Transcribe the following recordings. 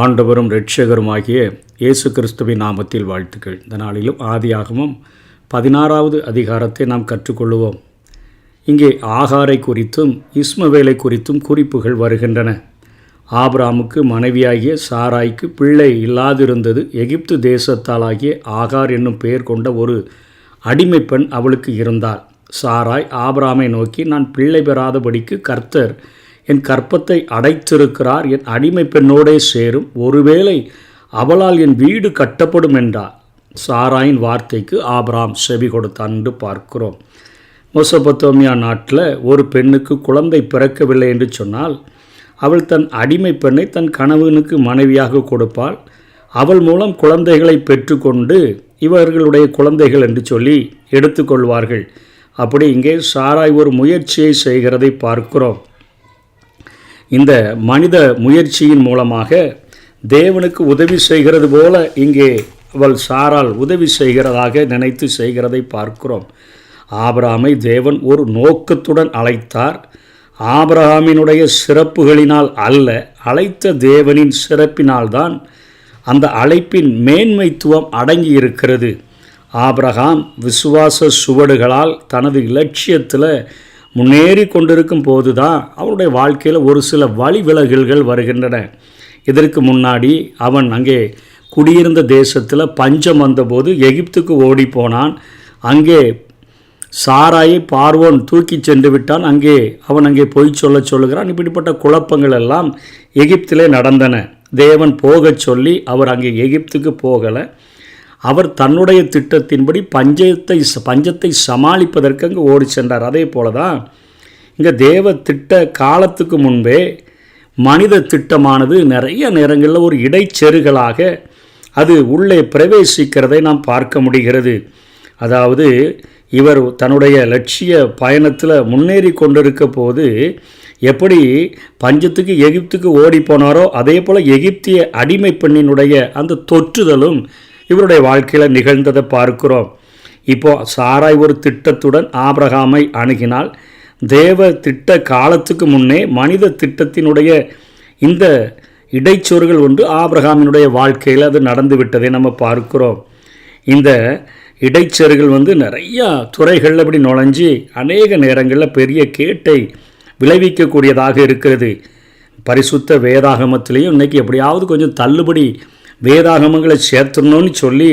ஆண்டவரும் இரட்சகருமாகிய இயேசு கிறிஸ்துவின் நாமத்தில் வாழ்த்துக்கள். இந்த நாளிலும் ஆதியாகமம் 16வது அதிகாரத்தை நாம் கற்றுக்கொள்வோம். இங்கே ஆகாரை குறித்தும் இஸ்மவேலை குறித்தும் குறிப்புகள் வருகின்றன. ஆபிரகாமுக்கு மனைவியாகிய சாராய்க்கு பிள்ளை இல்லாதிருந்தது. எகிப்து தேசத்தாலாகிய ஆகார் என்னும் பெயர் கொண்ட ஒரு அடிமை பெண் அவளுக்கு இருந்தாள். சாராய் ஆபிரகாமை நோக்கி, நான் பிள்ளை பெறாதபடிக்கு கர்த்தர் என் கற்பத்தை அடைத்திருக்கிறார், என் அடிமை பெண்ணோடே சேரும், ஒருவேளை அவளால் என் வீடு கட்டப்படும் என்றார். சாராயின் வார்த்தைக்கு ஆபிரகாம் செவி கொடுத்தான் என்று பார்க்கிறோம். மெசொப்பொத்தேமியா நாட்டில் ஒரு பெண்ணுக்கு குழந்தை பிறக்கவில்லை என்று சொன்னால் அவள் தன் அடிமை பெண்ணை தன் கணவனுக்கு மனைவியாக கொடுப்பாள். அவள் மூலம் குழந்தைகளை பெற்றுக்கொண்டு இவர்களுடைய குழந்தைகள் என்று சொல்லி எடுத்துக்கொள்வார்கள். அப்படி இங்கே சாராய் ஒரு முயற்சியை செய்கிறதை பார்க்கிறோம். இந்த மனித முயற்சியின் மூலமாக தேவனுக்கு உதவி செய்கிறது போல இங்கே அவள் சாரால் உதவி செய்கிறதாக நினைத்து செய்கிறதை பார்க்கிறோம். ஆபிரகாமை தேவன் ஒரு நோக்கத்துடன் அழைத்தார். ஆபிரகாமினுடைய சிறப்புகளினால் அல்ல, அழைத்த தேவனின் சிறப்பினால்தான் அந்த அழைப்பின் மேன்மைத்துவம் அடங்கி இருக்கிறது. ஆபிரகாம் விசுவாச சுவடுகளால் தனது இலட்சியத்தில் முன்னேறி கொண்டிருக்கும் போது தான் அவனுடைய வாழ்க்கையில் ஒரு சில வழிவிலகல்கள் வருகின்றன. இதற்கு முன்னாடி அவன் அங்கே குடியிருந்த தேசத்தில் பஞ்சம் வந்தபோது எகிப்துக்கு ஓடி போனான். அங்கே சாராயை பார்வோன் தூக்கி சென்று விட்டான். அவன் அங்கே பொய் சொல்லுகிறான். இப்படிப்பட்ட குழப்பங்கள் எல்லாம் எகிப்திலே நடந்தன. தேவன் போகச் சொல்லி அவர் அங்கே எகிப்துக்கு போகலை. அவர் தன்னுடைய திட்டத்தின்படி பஞ்சத்தை சமாளிப்பதற்கு அங்கே ஓடி சென்றார். அதே போல தான் இங்கே தேவ திட்ட காலத்துக்கு முன்பே மனித திட்டமானது நிறைய நேரங்களில் ஒரு இடைச்செருகலாக அது உள்ளே பிரவேசிக்கிறதை நாம் பார்க்க முடிகிறது. அதாவது இவர் தன்னுடைய லட்சிய பயணத்தில் முன்னேறி கொண்டிருக்க போது எப்படி பஞ்சத்துக்கு எகிப்துக்கு ஓடி போனாரோ அதே போல் எகிப்திய அடிமை பெண்ணினுடைய அந்த தொற்றுதலும் இவருடைய வாழ்க்கையில் நிகழ்ந்ததை பார்க்கிறோம். இப்போது சாராய் ஒரு திட்டத்துடன் ஆபிரகாமை அணுகினால் தேவ திட்ட காலத்துக்கு முன்னே மனித திட்டத்தினுடைய இந்த இடைச்சொறுகள் ஒன்று ஆபிரகாமினுடைய வாழ்க்கையில் அது நடந்து விட்டதை நம்ம பார்க்கிறோம். இந்த இடைச்சொறுகள் நிறையா துறைகளில் இப்படி நுழைஞ்சி அநேக நேரங்களில் பெரிய கேட்டை விளைவிக்கக்கூடியதாக இருக்கிறது. பரிசுத்த வேதாகமத்திலையும் இன்றைக்கி எப்படியாவது கொஞ்சம் தள்ளுபடி வேதாகமங்களை சேர்த்துடணும்னு சொல்லி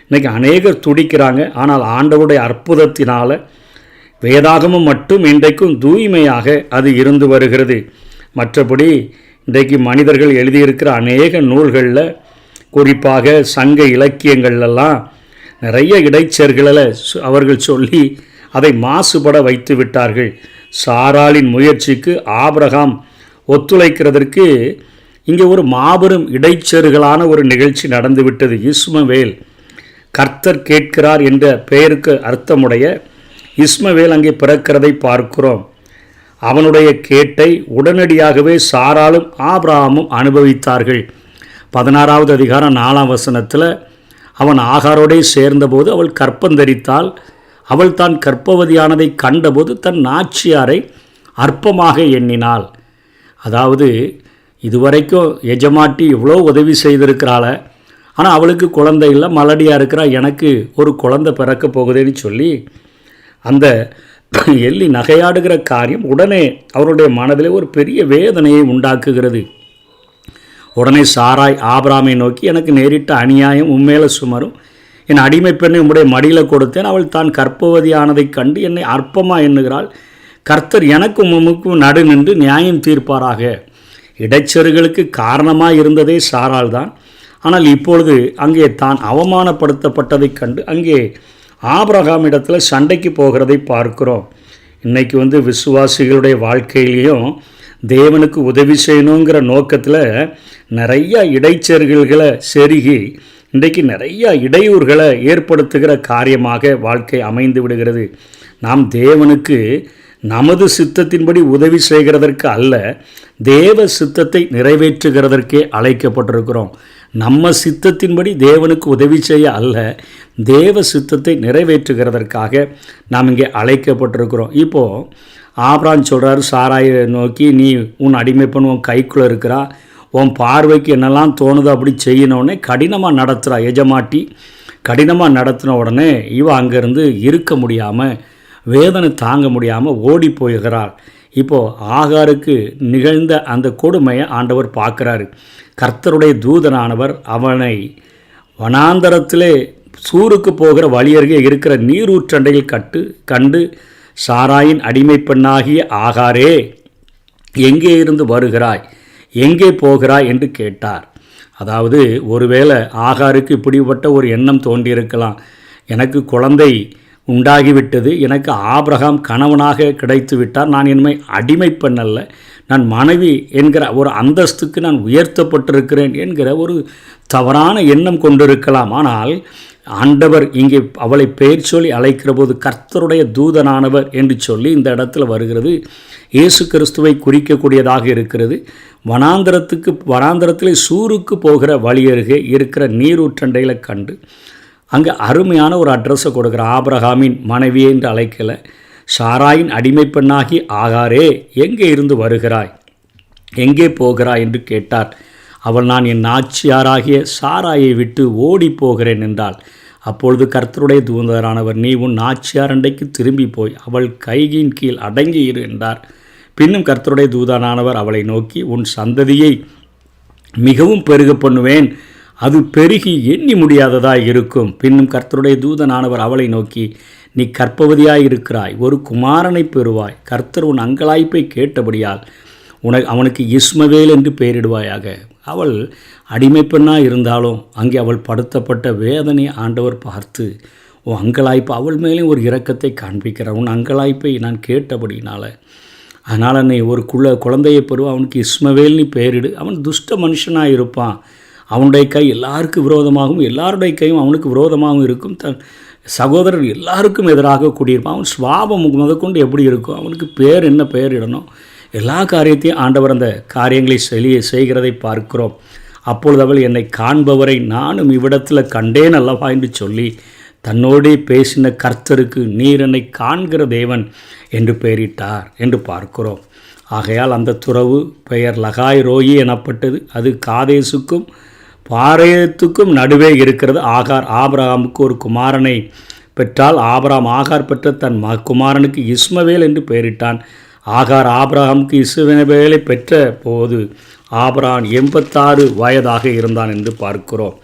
இன்றைக்கி அநேகர் துடிக்கிறாங்க. ஆனால் ஆண்டவருடைய அற்புதத்தினால் வேதாகமம் மட்டும் இன்றைக்கும் தூய்மையாக அது இருந்து வருகிறது. மற்றபடி இன்றைக்கு மனிதர்கள் எழுதியிருக்கிற அநேக நூல்களில் குறிப்பாக சங்க இலக்கியங்கள்லாம் நிறைய இடைச்சர்களை அவர்கள் சொல்லி அதை மாசுபட வைத்து விட்டார்கள். சாராளின் முயற்சிக்கு ஆபிரகாம் ஒத்துழைக்கிறதற்கு இங்கே ஒரு மாபெரும் இடைச்செருகலான ஒரு நிகழ்ச்சி நடந்துவிட்டது. இஸ்மவேல், கர்த்தர் கேட்கிறார் என்ற பெயருக்கு அர்த்தமுடைய இஸ்மவேல் அங்கே பிறக்கிறதை பார்க்கிறோம். அவனுடைய கேட்டை உடனடியாகவே சாராலும் ஆபிரகாமும் அனுபவித்தார்கள். 16வது அதிகாரம் 4ஆம் வசனத்தில் அவன் ஆகாரோடே சேர்ந்தபோது அவள் கற்பந்தரித்தாள். அவள் தான் கர்ப்பவதியானதை கண்டபோது தன் நாச்சியாரை அற்பமாக எண்ணினாள். அதாவது இதுவரைக்கும் எஜமாட்டி இவ்வளோ உதவி செய்திருக்கிறாள், ஆனால் அவளுக்கு குழந்தை இல்லை, மலடியாக இருக்கிறா, எனக்கு ஒரு குழந்தை பிறக்க போகுதுன்னு சொல்லி அந்த எள்ளி நகையாடுகிற காரியம் உடனே அவருடைய மனதிலே ஒரு பெரிய வேதனையை உண்டாக்குகிறது. உடனே சாராய் ஆபிரகாமை நோக்கி, எனக்கு நேரிட்ட அநியாயம் உண்மையில சுமரும், என் அடிமை பெண்ணை உம்முடைய மடியில் கொடுத்தேன், அவள் தான் கர்ப்பவதியானதை கண்டு என்னை அற்பமாக எண்ணுகிறாள், கர்த்தர் எனக்கும் உமக்கும் நடு நின்று நியாயம் தீர்ப்பாராக. இடைச்செருகளுக்கு காரணமாக இருந்ததே சாரால் தான். ஆனால் இப்பொழுது அங்கே தான் அவமானப்படுத்தப்பட்டதைக் கண்டு அங்கே ஆபிரகாமிடத்தில் சண்டைக்கு போகிறதை பார்க்கிறோம். இன்றைக்கி விசுவாசிகளுடைய வாழ்க்கையிலையும் தேவனுக்கு உதவி செய்யணுங்கிற நோக்கத்தில் நிறையா இடைச்செருகல்களை செருகி இன்றைக்கு நிறையா இடையூறுகளை ஏற்படுத்துகிற காரியமாக வாழ்க்கை அமைந்து விடுகிறது. நாம் தேவனுக்கு நமது சித்தத்தின்படி உதவி செய்கிறதற்கு அல்ல, தேவ சித்தத்தை நிறைவேற்றுகிறதற்கே அழைக்கப்பட்டிருக்கிறோம். நம்ம சித்தத்தின்படி தேவனுக்கு உதவி செய்ய அல்ல, தேவ சித்தத்தை நிறைவேற்றுகிறதற்காக நாம் இங்கே அழைக்கப்பட்டிருக்கிறோம். இப்போது ஆபிரகாம் சொல்கிறார் சாராயை நோக்கி, நீ உன் அடிமை பெண் உன் கைக்குள்ளே இருக்கிறா, உன் பார்வைக்கு என்னெல்லாம் தோணுதோ அப்படி செய்யணுன்னே கடினமாக நடத்துகிறா எஜமாட்டி. கடினமாக நடத்தின உடனே இவன் அங்கேருந்து இருக்க முடியாமல், வேதனை தாங்க முடியாமல் ஓடி போகிறாள். இப்போது ஆகாருக்கு நிகழ்ந்த அந்த கொடுமையை ஆண்டவர் பார்க்குறாரு. கர்த்தருடைய தூதனானவர் அவனை வனாந்தரத்திலே சூருக்கு போகிற வழியருகே இருக்கிற நீரூற்றண்டையில் கண்டு, சாராயின் அடிமை பெண்ணாகிய ஆகாரே, எங்கே இருந்து வருகிறாய், எங்கே போகிறாய் என்று கேட்டார். அதாவது ஒருவேளை ஆகாருக்கு இப்படிப்பட்ட ஒரு எண்ணம் தோன்றியிருக்கலாம். எனக்கு குழந்தை உண்டாகிவிட்டது, எனக்கு ஆபிரகாம் கணவனாக கிடைத்து விட்டார், நான் இனிமேல் அடிமை பெண்ணல்ல, நான் மனைவி என்கிற ஒரு அந்தஸ்துக்கு நான் உயர்த்தப்பட்டிருக்கிறேன் என்கிற ஒரு தவறான எண்ணம் கொண்டிருக்கலாம். ஆனால் ஆண்டவர் இங்கே அவளை பெயர் சொல்லி அழைக்கிற போது கர்த்தருடைய தூதனானவர் என்று சொல்லி இந்த இடத்துல வருகிறது. இயேசு கிறிஸ்துவை குறிக்கக்கூடியதாக இருக்கிறது. வனாந்தரத்தில் சூருக்கு போகிற வழியருகே இருக்கிற நீரூற்றண்டையில் கண்டு அங்கே அருமையான ஒரு அட்ரஸை கொடுக்குற, ஆபிரகாமின் மனைவி என்று அழைக்கலை, சாராயின் அடிமை பெண்ணாகி ஆகாரே, எங்கே இருந்து வருகிறாய், எங்கே போகிறாய் என்று கேட்டார். அவள், நான் என் நாச்சியாராகிய சாராயை விட்டு ஓடி போகிறேன் என்றாள். அப்பொழுது கர்த்தருடைய தூதரானவர், நீ உன் நாச்சியார் அண்டைக்கு திரும்பி போய் அவள் கையின் கீழ் அடங்கி இரு என்றார். பின்னும் கர்த்தருடைய தூதனானவர் அவளை நோக்கி, உன் சந்ததியை மிகவும் பெருக பண்ணுவேன், அது பெருகி எண்ணி முடியாததாய் இருக்கும். பின்னும் கர்த்தருடைய தூதனானவர் அவளை நோக்கி, நீ கர்ப்பவதியாய் இருக்கிறாய், ஒரு குமாரனை பெறுவாய், கர்த்தர் உன் அங்கலாய்ப்பை கேட்டபடியால் அவனுக்கு இஸ்மவேல் என்று பெயரிடுவாயாக. அவள் அடிமை பெண்ணாக இருந்தாலும் அங்கே அவள் படுத்தப்பட்ட வேதனை ஆண்டவர் பார்த்து, உன் அங்கலாய்ப்பு, அவள் மேலே ஒரு இரக்கத்தை காண்பிக்கிறார். உன் அங்கலாய்ப்பை நான் கேட்டபடினால, அதனால் நீ ஒரு குழந்தையை பெறுவ, அவனுக்கு இஸ்மவேல்னு பெயரிடு. அவன் துஷ்ட மனுஷனாக இருப்பான், அவனுடைய கை எல்லாருக்கும் விரோதமாகவும் எல்லாருடைய கையும் அவனுக்கு விரோதமாகவும் இருக்கும், தன் சகோதரர் எல்லாருக்கும் எதிராக கூடியிருப்பான். அவன் சுவாபம் முதற்கொண்டு எப்படி இருக்கும், அவனுக்கு பேர் என்ன பெயரிடணும், எல்லா காரியத்தையும் ஆண்டவர் அந்த காரியங்களை செய்கிறதை பார்க்கிறோம். அப்பொழுது அவள், என்னை காண்பவரை நானும் இவ்விடத்தில் கண்டேன் அல்லவா என்று சொல்லி தன்னோடே பேசின கர்த்தருக்கு நீர் என்னை காண்கிற தேவன் என்று பெயரிட்டார் என்று பார்க்கிறோம். ஆகையால் அந்த துறவு பெயர் லகாய் ரோயி எனப்பட்டது. அது காதேசுக்கும் பாரேத்துக்கும் நடுவே இருக்கிறது. ஆபிரகாமுக்கு ஒரு குமாரனை பெற்றால் ஆகார் பெற்ற தன் குமாரனுக்கு இஸ்மவேல் என்று பெயரிட்டான். ஆபிரகாமுக்கு இஸ்மவேலை பெற்ற போது ஆபிரகாம் 86 வயதாக இருந்தான் என்று பார்க்கிறோம்.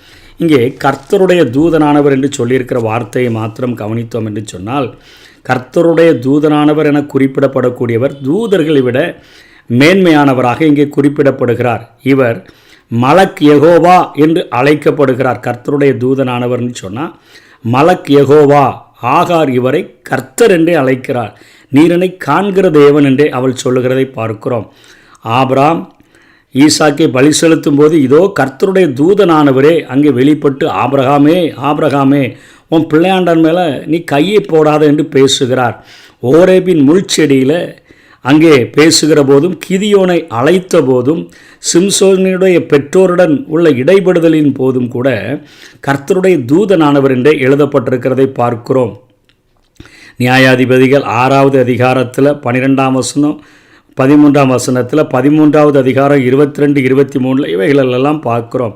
இங்கே கர்த்தருடைய தூதனானவர் என்று சொல்லியிருக்கிற வார்த்தையை மாத்திரம் கவனித்தோம் என்று சொன்னால், கர்த்தருடைய தூதனானவர் என குறிப்பிடப்படக்கூடியவர் தூதர்களை விட மேன்மையானவராக இங்கே குறிப்பிடப்படுகிறார். இவர் மலக் யெகோவா என்று அழைக்கப்படுகிறார். கர்த்தருடைய தூதனானவர்னு சொன்னால் மலக் யெகோவா. ஆகார் இவரை கர்த்தர் என்றே அழைக்கிறார். நீரனை காண்கிற தேவன் என்றே அவள் சொல்லுகிறதை பார்க்கிறோம். ஆபிரகாம் ஈசாக்கை பலி செலுத்தும் போது இதோ கர்த்தருடைய தூதனானவரே அங்கே வெளிப்பட்டு, ஆபிரகாமே உன் பிள்ளையாண்டான் மேலே நீ கையை போடாத என்று பேசுகிறார். ஓரேபின் முள்செடியில் அங்கே பேசுகிற போதும், கிதியோனை அழைத்த போதும், சிம்சோனுடைய பெற்றோருடன் உள்ள இடைபடுதலின் போதும் கூட கர்த்தருடைய தூதனானவர் என்றே எழுதப்பட்டிருக்கிறதை பார்க்கிறோம். நியாயாதிபதிகள் 6வது அதிகாரத்தில் 12ஆம் வசனம், 13ஆம் வசனத்தில், 13வது அதிகாரம் 22, 23 இவைகளெல்லாம் பார்க்கிறோம்.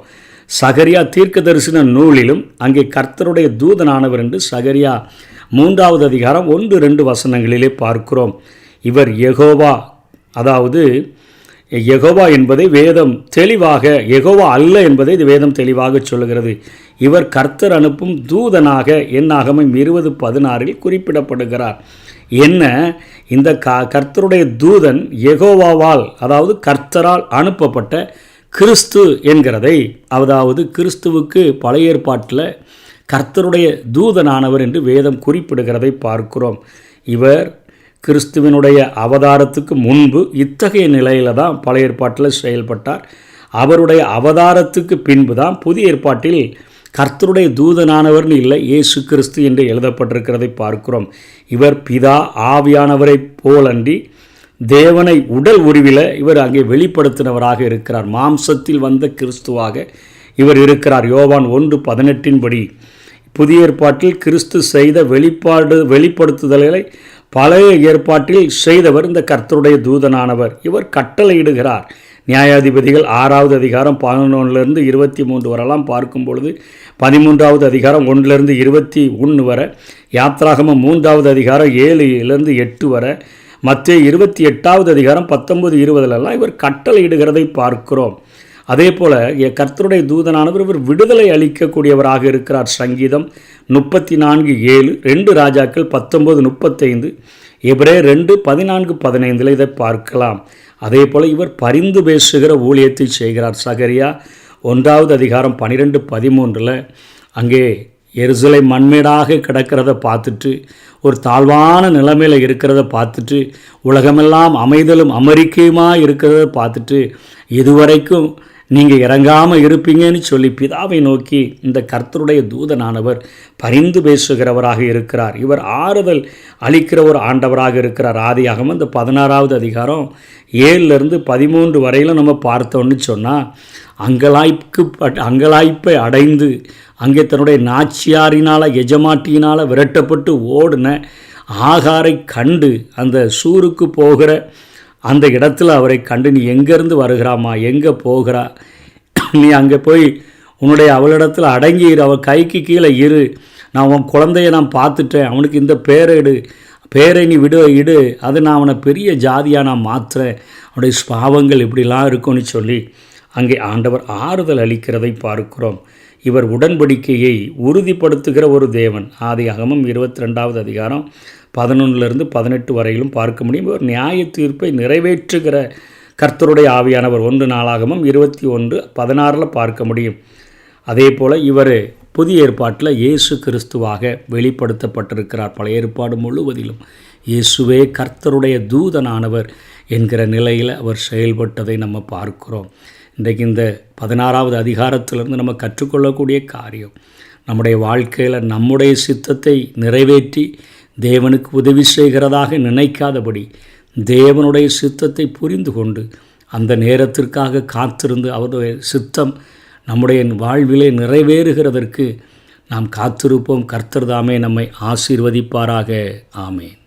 சகரியா தீர்க்கதரிசன நூலிலும் அங்கே கர்த்தருடைய தூதனானவர் என்று சகரியா 3வது அதிகாரம் 1-2 வசனங்களிலே பார்க்கிறோம். இவர் யெகோவா, அதாவது யெகோவா என்பதை வேதம் தெளிவாக, யெகோவா அல்ல என்பதை இது வேதம் தெளிவாக சொல்லுகிறது. இவர் கர்த்தர் அனுப்பும் தூதனாக என்னாகமம் 20:16 குறிப்பிடப்படுகிறார். என்ன, இந்த கர்த்தருடைய தூதன் யெகோவாவால், அதாவது கர்த்தரால் அனுப்பப்பட்ட கிறிஸ்து என்கிறதை, அதாவது கிறிஸ்துவுக்கு பழைய ஏற்பாட்டில் கர்த்தருடைய தூதனானவர் என்று வேதம் குறிப்பிடுகிறதை பார்க்கிறோம். இவர் கிறிஸ்துவனுடைய அவதாரத்துக்கு முன்பு இத்தகைய நிலையில் தான் பழைய ஏற்பாட்டில் செயல்பட்டார். அவருடைய அவதாரத்துக்கு பின்பு தான் புதிய ஏற்பாட்டில் கர்த்தருடைய தூதனானவர்னு இல்லை, இயேசு கிறிஸ்து என்று எழுதப்பட்டிருக்கிறதை பார்க்கிறோம். இவர் பிதா ஆவியானவரை போலன்றி தேவனை உடல் உருவில் இவர் அங்கே வெளிப்படுத்தினவராக இருக்கிறார். மாம்சத்தில் வந்த கிறிஸ்துவாக இவர் இருக்கிறார். யோவான் 1:18 புதிய ஏற்பாட்டில் கிறிஸ்து செய்த வெளிப்படுத்துதல்களை பழைய ஏற்பாட்டில் செய்தவர் இந்த கர்த்தருடைய தூதனானவர். இவர் கட்டளையிடுகிறார், நியாயாதிபதிகள் 6வது அதிகாரம் 11லிருந்து 23 வரலாம் பார்க்கும் பொழுது 13வது அதிகாரம் 1லிருந்து 21 வரை, யாத்ராகமம் 3வது அதிகாரம் 7லிருந்து 8 வரை, மத்தேயு 28வது அதிகாரம் 19-20 இவர் கட்டளையிடுகிறதை பார்க்கிறோம். அதே போல் கர்த்தருடைய தூதனானவர் இவர் விடுதலை அளிக்கக்கூடியவராக இருக்கிறார். சங்கீதம் 34:7, 2 ராஜாக்கள் 19:35, எபிரேயர் 2:14-15 இதை பார்க்கலாம். அதே போல் இவர் பரிந்து பேசுகிற ஊழியத்தை செய்கிறார். சகரியா 1வது அதிகாரம் 12-13 அங்கே எருசலேம் மண்மேடாக கிடக்கிறத பார்த்துட்டு, ஒரு தாழ்வான நிலைமையில் இருக்கிறத பார்த்துட்டு, உலகமெல்லாம் அமைதலும் அமெரிக்கையுமாக இருக்கிறத பார்த்துட்டு, இதுவரைக்கும் நீங்கள் இறங்காமல் இருப்பீங்கன்னு சொல்லி பிதாவை நோக்கி இந்த கர்த்தருடைய தூதனானவர் பரிந்து பேசுகிறவராக இருக்கிறார். இவர் ஆறுதல் அளிக்கிற ஒரு ஆண்டவராக இருக்கிறார். ஆதியாகமம் இந்த 16வது அதிகாரம் 7லிருந்து 13 வரையிலும் நம்ம பார்த்தோன்னு சொன்னால், அங்கலாய்ப்பை அடைந்து அங்கே தன்னுடைய நாச்சியாரினால் எஜமாட்டியினால் விரட்டப்பட்டு ஓடின ஆகாரை கண்டு அந்த சூருக்கு போகிற அந்த இடத்துல அவரை கண்டு, நீ எங்கேருந்து வருகிறாமா, எங்கே போகிறா, நீ அங்கே போய் உன்னுடைய அவளிடத்தில் அடங்கிடு, அவள் கைக்கு கீழே இரு, நான் உன் குழந்தைய நான் பார்த்துட்டேன், அவனுக்கு இந்த பேரை நீ இடு, அதை நான் அவனை பெரிய ஜாதியாக நான் மாற்றுறேன், அவனுடைய பாவங்கள் இப்படிலாம் இருக்கும்னு சொல்லி அங்கே ஆண்டவர் ஆறுதல் அளிக்கிறதை பார்க்கிறோம். இவர் உடன்படிக்கையை உறுதிப்படுத்துகிற ஒரு தேவன். ஆதியாகமம் 22வது அதிகாரம் 11லிருந்து 18 வரையிலும் பார்க்க முடியும். இவர் நியாய தீர்ப்பை நிறைவேற்றுகிற கர்த்தருடைய ஆவியானவர். 1 நாளாகமம் 21:16 பார்க்க முடியும். அதே போல் இவர் புதிய ஏற்பாட்டில் இயேசு கிறிஸ்துவாக வெளிப்படுத்தப்பட்டிருக்கிறார். பழைய ஏற்பாடு முழுவதிலும் இயேசுவே கர்த்தருடைய தூதனானவர் என்கிற நிலையில் அவர் செயல்பட்டதை நம்ம பார்க்கிறோம். இன்றைக்கு இந்த 16வது அதிகாரத்திலிருந்து நம்ம கற்றுக்கொள்ளக்கூடிய காரியம், நம்முடைய வாழ்க்கையில் நம்முடைய சித்தத்தை நிறைவேற்றி தேவனுக்கு உதவி செய்கிறதாக நினைக்காதபடி தேவனுடைய சித்தத்தை புரிந்து கொண்டு அந்த நேரத்திற்காக காத்திருந்து அவருடைய சித்தம் நம்முடைய வாழ்விலே நிறைவேறுகிறதற்கு நாம் காத்திருப்போம். கர்த்தர் தாமே நம்மை ஆசீர்வதிப்பாராக. ஆமேன்.